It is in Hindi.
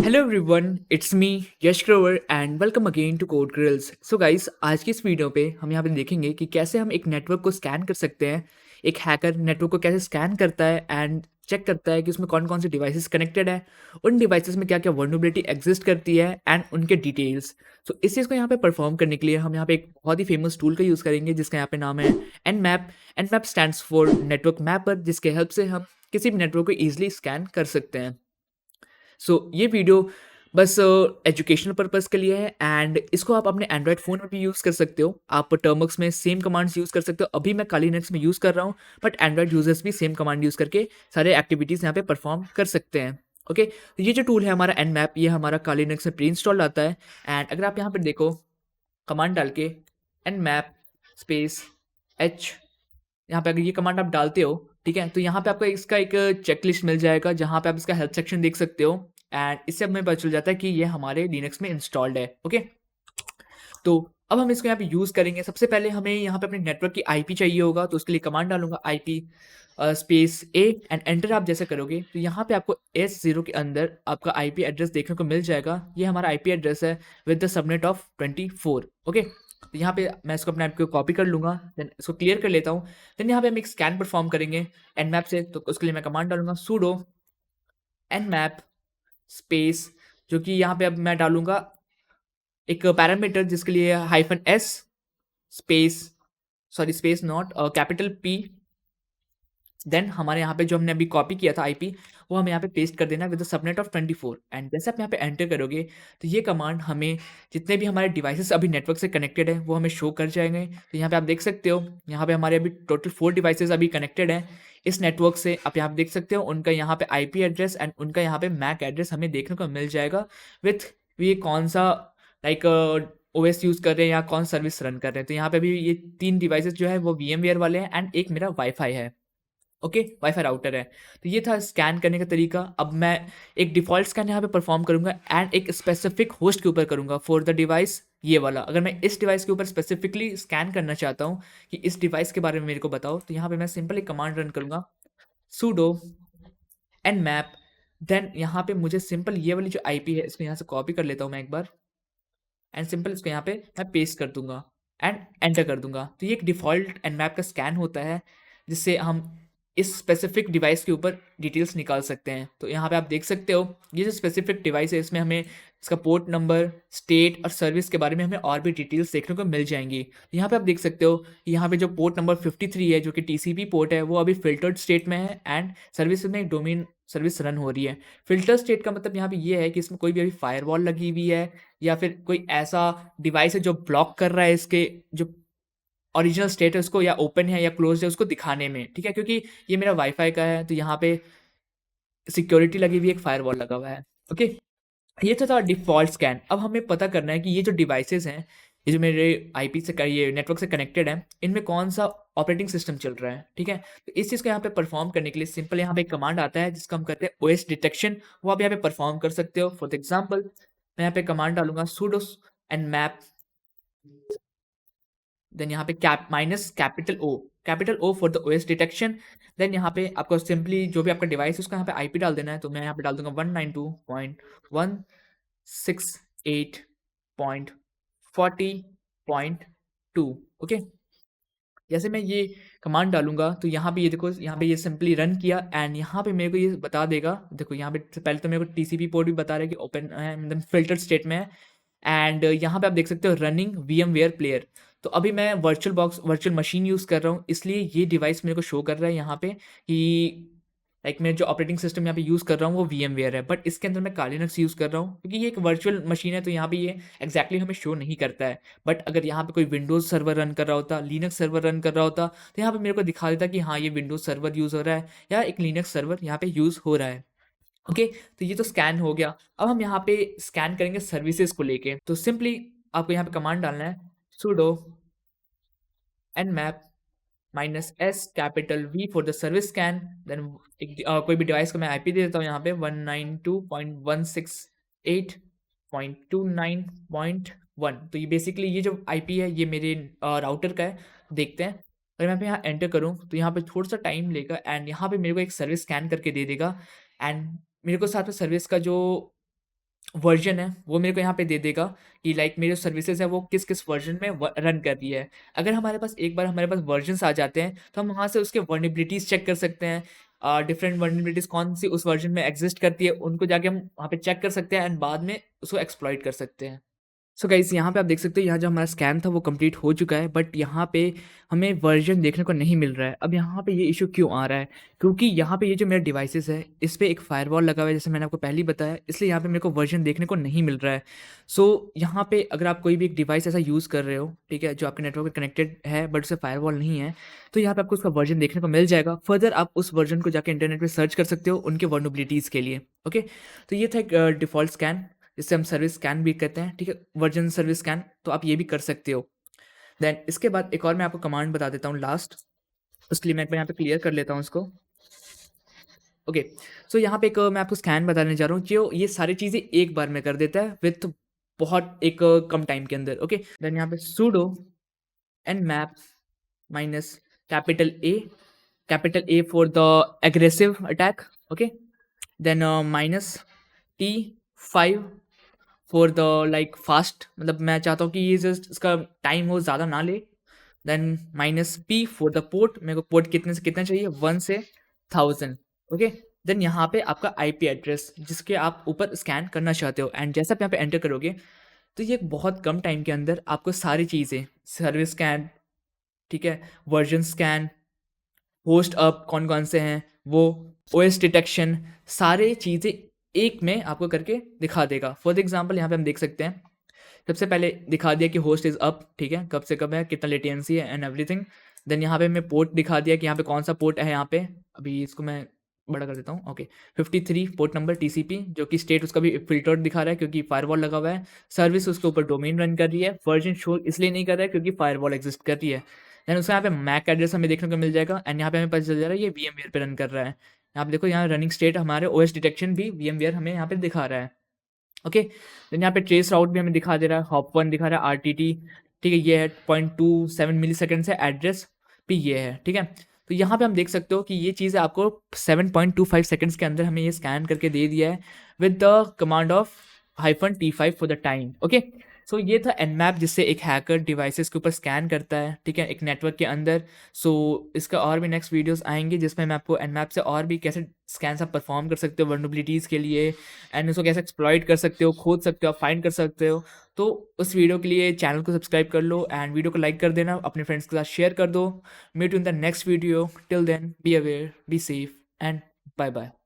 Hello everyone, it's me Yash Grover and welcome again to Code Grills. So guys, आज की इस वीडियो पे हम यहाँ पे देखेंगे कि कैसे हम एक नेटवर्क को स्कैन कर सकते हैं। एक हैकर नेटवर्क को कैसे स्कैन करता है एंड चेक करता है कि उसमें कौन कौन से डिवाइसेस कनेक्टेड है, उन डिवाइसेस में क्या क्या वर्नरेबिलिटी एग्जिस्ट करती है एंड उनके डिटेल्स। सो इस चीज़ को यहाँ पे परफॉर्म करने के लिए हम यहाँ पे एक बहुत ही फेमस टूल का यूज़ करेंगे जिसका यहाँ पे नाम है Nmap. Nmap stands for network mapper, जिसके हेल्प से हम किसी भी नेटवर्क को ईजिली स्कैन कर सकते हैं। ये वीडियो बस एजुकेशनल पर्पस के लिए है एंड इसको आप अपने एंड्रॉयड फ़ोन में भी यूज़ कर सकते हो। आप टर्मक्स में सेम कमांड्स यूज़ कर सकते हो। अभी मैं काली लिनक्स में यूज़ कर रहा हूँ, बट एंड्रॉयड यूज़र्स भी सेम कमांड यूज़ करके सारे एक्टिविटीज़ यहाँ पे परफॉर्म कर सकते हैं। ओके, तो ये जो टूल है हमारा एनमैप, ये हमारा काली लिनक्स में प्री इंस्टॉल आता है। एंड अगर आप यहाँ पर देखो, कमांड डाल के एनमैप स्पेस एच, यहाँ पे अगर ये कमांड आप डालते हो, ठीक है, तो यहाँ पे आपको इसका एक चेकलिस्ट मिल जाएगा जहाँ पे आप इसका हेल्प सेक्शन देख सकते हो। एंड इससे हमें पता चल जाता है कि ये हमारे लिनक्स में इंस्टॉल्ड है। ओके, तो अब हम इसको यहाँ पे यूज़ करेंगे। सबसे पहले हमें यहाँ पे अपने नेटवर्क की आईपी चाहिए होगा, तो उसके लिए कमांड डालूंगा IP space A and enter. आप जैसे करोगे तो यहाँ पे आपको S0 के अंदर आपका आईपी एड्रेस देखने को मिल जाएगा। ये हमारा आईपी एड्रेस है with the subnet of 24। Okay, तो यहाँ पे मैं इसको अपने आप को कॉपी कर लूँगा, देन इसको क्लियर कर लेता हूँ। देन यहाँ पे हम एक स्कैन परफॉर्म करेंगे एनमैप से, तो उसके लिए मैं कमांड डालूंगा sudo nmap स्पेस, जो कि यहाँ पे अब मैं डालूंगा एक पैरामीटर जिसके लिए -s space, sorry space not, capital P। Then हमारे यहाँ पे जो हमने अभी कॉपी किया था आईपी, वो हमें यहाँ पे पेस्ट कर देना with the subnet of 24। And जैसे आप यहाँ पे एंटर करोगे तो ये कमांड हमें जितने भी हमारे डिवाइसेस अभी नेटवर्क से कनेक्टेड है वो हमें शो कर जाएंगे। तो यहाँ पे आप देख सकते हो, यहाँ पे हमारे अभी टोटल 4 डिवाइसेस अभी कनेक्टेड हैं इस नेटवर्क से। आप यहाँ पे देख सकते हो उनका यहाँ पे आईपी एड्रेस एंड उनका यहाँ पे मैक एड्रेस हमें देखने को मिल जाएगा विथ ये कौन सा लाइक ओएस यूज़ कर रहे हैं या कौन सर्विस रन कर रहे हैं। तो यहाँ पे भी ये 3 डिवाइसेस जो है वो VMware वाले हैं एंड एक मेरा वाईफाई है। ओके, वाईफाई राउटर है। तो ये था स्कैन करने का तरीका। अब मैं एक डिफ़ॉल्ट स्कैन यहाँ पे परफॉर्म करूँगा एंड एक स्पेसिफिक होस्ट के ऊपर करूँगा फॉर द डिवाइस ये वाला। अगर मैं इस डिवाइस के ऊपर स्पेसिफिकली स्कैन करना चाहता हूँ कि इस डिवाइस के बारे में मेरे को बताओ, तो यहाँ पे मैं सिंपल एक कमांड रन करूँगा sudo nmap। देन यहाँ पे मुझे सिंपल ये वाली जो आईपी है इसको यहाँ से कॉपी कर लेता हूँ मैं एक बार एंड सिंपल इसको यहाँ पे मैं पेस्ट कर दूंगा एंड एंटर कर दूंगा। तो ये एक डिफ़ॉल्ट nmap का स्कैन होता है जिससे हम इस स्पेसिफिक डिवाइस के ऊपर डिटेल्स निकाल सकते हैं। तो यहाँ पे आप देख सकते हो ये जो स्पेसिफिक डिवाइस है इसमें हमें इसका पोर्ट नंबर, स्टेट और सर्विस के बारे में हमें और भी डिटेल्स देखने को मिल जाएंगी। यहाँ पे आप देख सकते हो कि यहाँ पे जो पोर्ट नंबर 53 है जो कि TCP पोर्ट है वो अभी फिल्टर्ड स्टेट में है एंड सर्विस में डोमेन सर्विस रन हो रही है। फिल्टर स्टेट का मतलब यहाँ पे ये है कि इसमें कोई भी अभी फायरवॉल लगी हुई है या फिर कोई ऐसा डिवाइस है जो ब्लॉक कर रहा है इसके जो ओरिजिनल स्टेट है उसको, या ओपन है या क्लोज्ड है उसको दिखाने में, ठीक है, क्योंकि ये मेरा वाईफाई का है तो यहाँ पे सिक्योरिटी लगी हुई है, एक फायरवॉल लगा हुआ है। ओके, ये था डिफ़ॉल्ट स्कैन। अब हमें पता करना है कि ये जो डिवाइसेस हैं, ये जो मेरे आईपी से ये नेटवर्क से कनेक्टेड है, इनमें कौन सा ऑपरेटिंग सिस्टम चल रहा है, ठीक है। तो इस चीज़ को यहाँ पे परफॉर्म करने के लिए सिंपल यहाँ पे एक कमांड आता है जिसको हम कहते हैं ओएस डिटेक्शन। वो आप यहाँ पे परफॉर्म कर सकते हो। फॉर एग्जाम्पल मैं यहाँ पे कमांड डालूंगा sudo nmap, देन यहाँ पे capital O for the OS detection. Then यहाँ पे आपको सिंपली जो भी आपका डिवाइस है उसका यहाँ पे आईपी डाल देना है। तो मैं यहाँ पे डाल दूंगा 192.168.40.2। ओके, जैसे मैं ये कमांड डालूंगा तो यहाँ पे ये देखो, यहाँ पे ये सिंपली रन किया एंड यहाँ पे मेरे को ये बता देगा। देखो यहाँ पे पहले तो मेरे को टीसीपी पोर्ट भी बता रहा है कि ओपन है, मतलब फिल्टर स्टेट में है। एंड यहाँ पे आप देख सकते हो रनिंग VMware प्लेयर। तो अभी मैं वर्चुअल मशीन यूज़ कर रहा हूँ, इसलिए ये डिवाइस मेरे को शो कर रहा है यहाँ पे कि लाइक मैं जो ऑपरेटिंग सिस्टम यहाँ पे यूज़ कर रहा हूँ वो VMware है, बट इसके अंदर मैं काली लिनक्स यूज़ कर रहा हूँ क्योंकि ये एक वर्चुअल मशीन है। तो यहाँ पे ये एग्जैक्टली हमें शो नहीं करता है। बट अगर यहाँ पे कोई विंडोज़ सर्वर रन कर रहा होता, लिनक्स सर्वर रन कर रहा होता, तो यहाँ पे मेरे को दिखा देता कि हाँ ये विंडोज़ सर्वर यूज़ हो रहा है या एक लिनक्स सर्वर यहाँ पे यूज़ हो रहा है। ओके, तो ये तो स्कैन हो गया। अब हम यहाँ पे स्कैन करेंगे सर्विसेज को लेके। तो सिंपली आपको यहाँ पे कमांड डालना है sudo nmap -s capital V for the service scan. Then कोई भी डिवाइस को मैं आईपी दे देता हूँ यहाँ पे 192.168.29.1। तो ये बेसिकली ये जो आईपी है ये मेरे राउटर का है। देखते हैं, अगर मैं यहाँ एंटर करूँ तो यहाँ पे थोड़ा सा टाइम लेगा एंड यहाँ पे मेरे को एक सर्विस स्कैन करके दे देगा। एंड मेरे को साथ में सर्विस का जो वर्जन है वो मेरे को यहाँ पे दे देगा कि लाइक मेरे जो सर्विसेज है वो किस किस वर्जन में रन कर रही है। अगर हमारे पास एक बार हमारे पास वर्जन्स आ जाते हैं तो हम वहाँ से उसके वर्नेबिलिटीज़ चेक कर सकते हैं। डिफरेंट वर्नेबिलिटीज़ कौन सी उस वर्जन में एग्जिस्ट करती है उनको जाके हम वहाँ पे चेक कर सकते हैं एंड बाद में उसको एक्सप्लॉइट कर सकते हैं। सो गाइस यहाँ पे आप देख सकते हो यहाँ जो हमारा स्कैन था वो कंप्लीट हो चुका है, बट यहाँ पे हमें वर्जन देखने को नहीं मिल रहा है। अब यहाँ पे ये इशू क्यों आ रहा है? क्योंकि यहाँ पे ये जो मेरा डिवाइसेस है इस पे एक फायरवॉल लगा हुआ है, जैसे मैंने आपको पहले ही बताया, इसलिए यहाँ पे मेरे को वर्जन देखने को नहीं मिल रहा है। सो यहाँ पे अगर आप कोई भी एक डिवाइस ऐसा यूज़ कर रहे हो, ठीक है, जो आपके नेटवर्क पे कनेक्टेड है बट उससे फायरवॉल नहीं है, तो यहाँ पे आपको उसका वर्जन देखने को मिल जाएगा। फर्दर आप उस वर्जन को जाके इंटरनेट पे सर्च कर सकते हो उनके वर्नेबिलिटीज़ के लिए। ओके, तो ये था एक डिफ़ॉल्ट स्कैन जिससे हम सर्विस स्कैन भी कहते हैं, ठीक है, वर्जन सर्विस स्कैन, तो आप ये भी कर सकते हो। देन इसके बाद एक और मैं आपको कमांड बता देता हूँ लास्ट, उसके लिए मैं एक बार यहाँ पे क्लियर कर लेता हूँ इसको। ओके, सो यहाँ पे एक मैं आपको स्कैन बताने जा रहा हूँ जो ये सारी चीज़ें एक बार में कर देता है विथ बहुत एक कम टाइम के अंदर। ओके, देन यहाँ पे sudo nmap minus capital A for the aggressive attack, okay, then minus T5 for the like fast, मतलब मैं चाहता हूँ कि ये जस्ट इसका टाइम हो ज़्यादा ना ले। Then minus P for the port, मेरे को पोर्ट कितने से कितना चाहिए, 1 से 1000। ओके, देन यहाँ पे आपका आईपी एड्रेस जिसके आप ऊपर स्कैन करना चाहते हो, एंड जैसा आप यहाँ पे एंटर करोगे तो ये बहुत कम टाइम के अंदर आपको सारी चीज़ें, सर्विस स्कैन, ठीक है, वर्जन स्कैन, होस्ट अप कौन कौन से हैं वो, ओएस डिटेक्शन, सारे चीज़ें एक में आपको करके दिखा देगा। फॉर द एग्जांपल यहाँ पे हम देख सकते हैं, सबसे पहले दिखा दिया कि होस्ट इज़ अप, ठीक है, कब से कब है, कितना लेटेंसी है एंड एवरीथिंग। देन यहाँ पे हमें पोर्ट दिखा दिया कि यहाँ पे कौन सा पोर्ट है, यहाँ पे अभी इसको मैं बड़ा कर देता हूँ। ओके, 53 पोर्ट नंबर टीसीपी, जो कि स्टेट उसका भी फिल्टर्ड दिखा रहा है क्योंकि फायरवॉल लगा हुआ है। सर्विस उसके ऊपर डोमेन रन कर रही है, वर्जन शो इसलिए नहीं कर रहा है क्योंकि फायरवॉल एग्जिस्ट कर रही है। देन उसका यहाँ पे मैक एड्रेस हमें देखने को मिल जाएगा, एंड यहाँ पे हमें पता चल जा रहा है ये VMware पे रन कर रहा है। यहाँ पे देखो, यहाँ रनिंग स्टेट हमारे ओएस डिटेक्शन भी VMware हमें यहाँ पे दिखा रहा है। ओके, देन यहाँ पे ट्रेस राउट भी हमें दिखा दे रहा है, हॉप 1 दिखा रहा है, RTT, ठीक है, ये है 0.27 मिली सेकेंड है, एड्रेस भी ये है, ठीक है। तो यहाँ पे हम देख सकते हो कि ये चीज़ आपको 7.25 सेकंड्स के अंदर हमें ये स्कैन करके दे दिया है with the command of -T5 for the time. Okay, so ये था nmap, जिससे एक हैकर डिवाइसेस के ऊपर स्कैन करता है, ठीक है, एक नेटवर्क के अंदर। सो इसका और भी नेक्स्ट वीडियोस आएंगे जिसमें मैं आपको nmap से और भी कैसे स्कैन आप परफॉर्म कर सकते हो वर्नेबिलिटीज़ के लिए, एंड उसको कैसे एक्सप्लॉइट कर सकते हो, खोज सकते हो, फाइंड कर सकते हो। तो उस वीडियो के लिए चैनल को सब्सक्राइब कर लो एंड वीडियो को लाइक कर देना, अपने फ्रेंड्स के साथ शेयर कर दो। Meet you in the next video, till then be aware, be safe and bye bye.